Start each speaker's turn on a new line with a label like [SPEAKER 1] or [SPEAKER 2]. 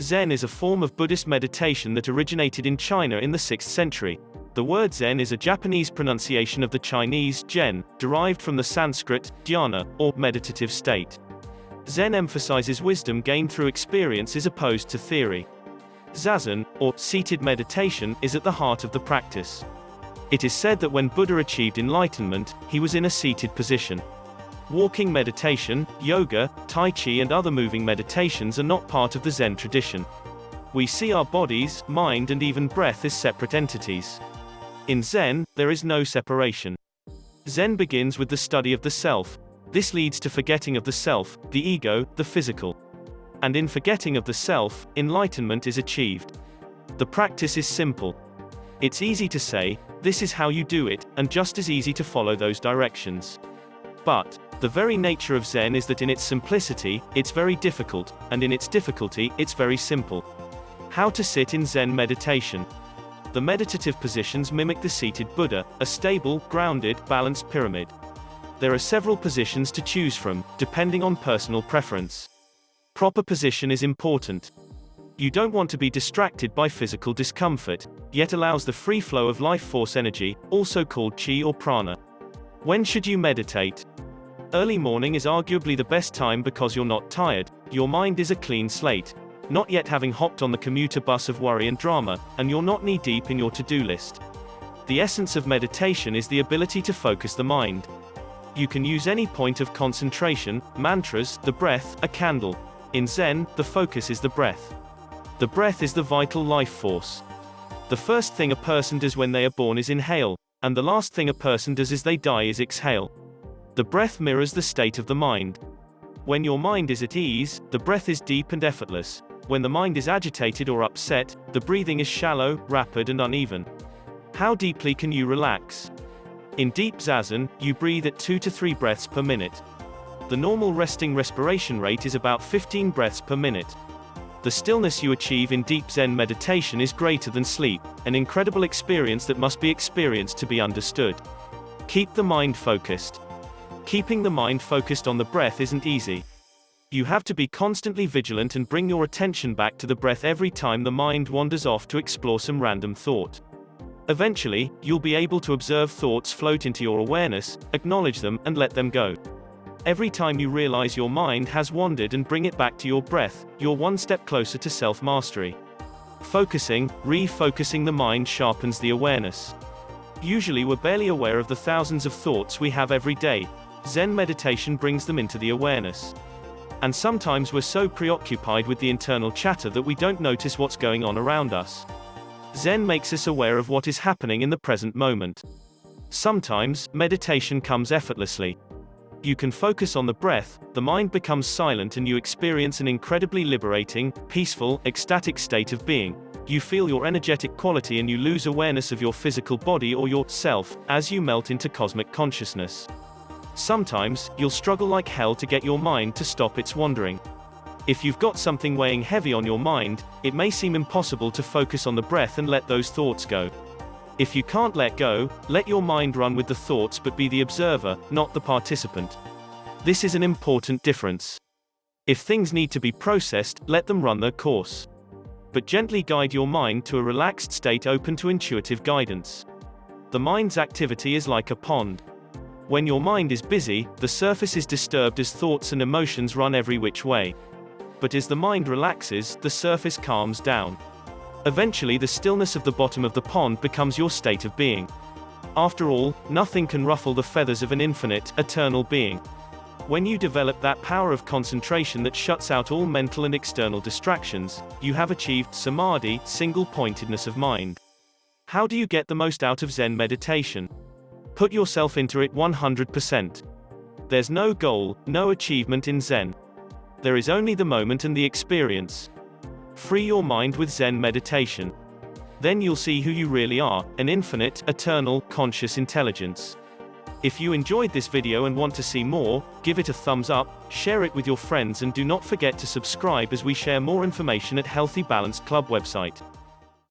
[SPEAKER 1] Zen is a form of Buddhist meditation that originated in China in the 6th century. The word Zen is a Japanese pronunciation of the Chinese Zhen, derived from the Sanskrit dhyana, or meditative state. Zen emphasizes wisdom gained through experience as opposed to theory. Zazen, or seated meditation, is at the heart of the practice. It is said that when Buddha achieved enlightenment, he was in a seated position. Walking meditation, yoga, tai chi and other moving meditations are not part of the Zen tradition. We see our bodies, mind and even breath as separate entities. In Zen, there is no separation. Zen begins with the study of the self. This leads to forgetting of the self, the ego, the physical. And in forgetting of the self, enlightenment is achieved. The practice is simple. It's easy to say, this is how you do it, and just as easy to follow those directions. But the very nature of Zen is that in its simplicity, it's very difficult, and in its difficulty, it's very simple. How to sit in Zen meditation. The meditative positions mimic the seated Buddha, a stable, grounded, balanced pyramid. There are several positions to choose from, depending on personal preference. Proper position is important. You don't want to be distracted by physical discomfort, yet allows the free flow of life force energy, also called chi or prana. When should you meditate? Early morning is arguably the best time because you're not tired, your mind is a clean slate, not yet having hopped on the commuter bus of worry and drama, and you're not knee-deep in your to-do list. The essence of meditation is the ability to focus the mind. You can use any point of concentration, mantras, the breath, a candle. In Zen, the focus is the breath. The breath is the vital life force. The first thing a person does when they are born is inhale, and the last thing a person does as they die is exhale. The breath mirrors the state of the mind. When your mind is at ease, the breath is deep and effortless. When the mind is agitated or upset, the breathing is shallow, rapid and uneven. How deeply can you relax? In deep Zazen, you breathe at 2 to 3 breaths per minute. The normal resting respiration rate is about 15 breaths per minute. The stillness you achieve in deep Zen meditation is greater than sleep, an incredible experience that must be experienced to be understood. Keep the mind focused. Keeping the mind focused on the breath isn't easy. You have to be constantly vigilant and bring your attention back to the breath every time the mind wanders off to explore some random thought. Eventually, you'll be able to observe thoughts float into your awareness, acknowledge them, and let them go. Every time you realize your mind has wandered and bring it back to your breath, you're one step closer to self-mastery. Focusing, refocusing the mind sharpens the awareness. Usually we're barely aware of the thousands of thoughts we have every day. Zen meditation brings them into the awareness. And sometimes we're so preoccupied with the internal chatter that we don't notice what's going on around us. Zen makes us aware of what is happening in the present moment. Sometimes, meditation comes effortlessly. You can focus on the breath, the mind becomes silent and you experience an incredibly liberating, peaceful, ecstatic state of being. You feel your energetic quality and you lose awareness of your physical body or your self, as you melt into cosmic consciousness. Sometimes, you'll struggle like hell to get your mind to stop its wandering. If you've got something weighing heavy on your mind, it may seem impossible to focus on the breath and let those thoughts go. If you can't let go, let your mind run with the thoughts but be the observer, not the participant. This is an important difference. If things need to be processed, let them run their course. But gently guide your mind to a relaxed state open to intuitive guidance. The mind's activity is like a pond. When your mind is busy, the surface is disturbed as thoughts and emotions run every which way. But as the mind relaxes, the surface calms down. Eventually the stillness of the bottom of the pond becomes your state of being. After all, nothing can ruffle the feathers of an infinite, eternal being. When you develop that power of concentration that shuts out all mental and external distractions, you have achieved samadhi, single-pointedness of mind. How do you get the most out of Zen meditation? Put yourself into it 100%. There's no goal, no achievement in Zen. There is only the moment and the experience. Free your mind with Zen meditation. Then you'll see who you really are, an infinite, eternal, conscious intelligence. If you enjoyed this video and want to see more, give it a thumbs up, share it with your friends and do not forget to subscribe as we share more information at Healthy Balanced Club website.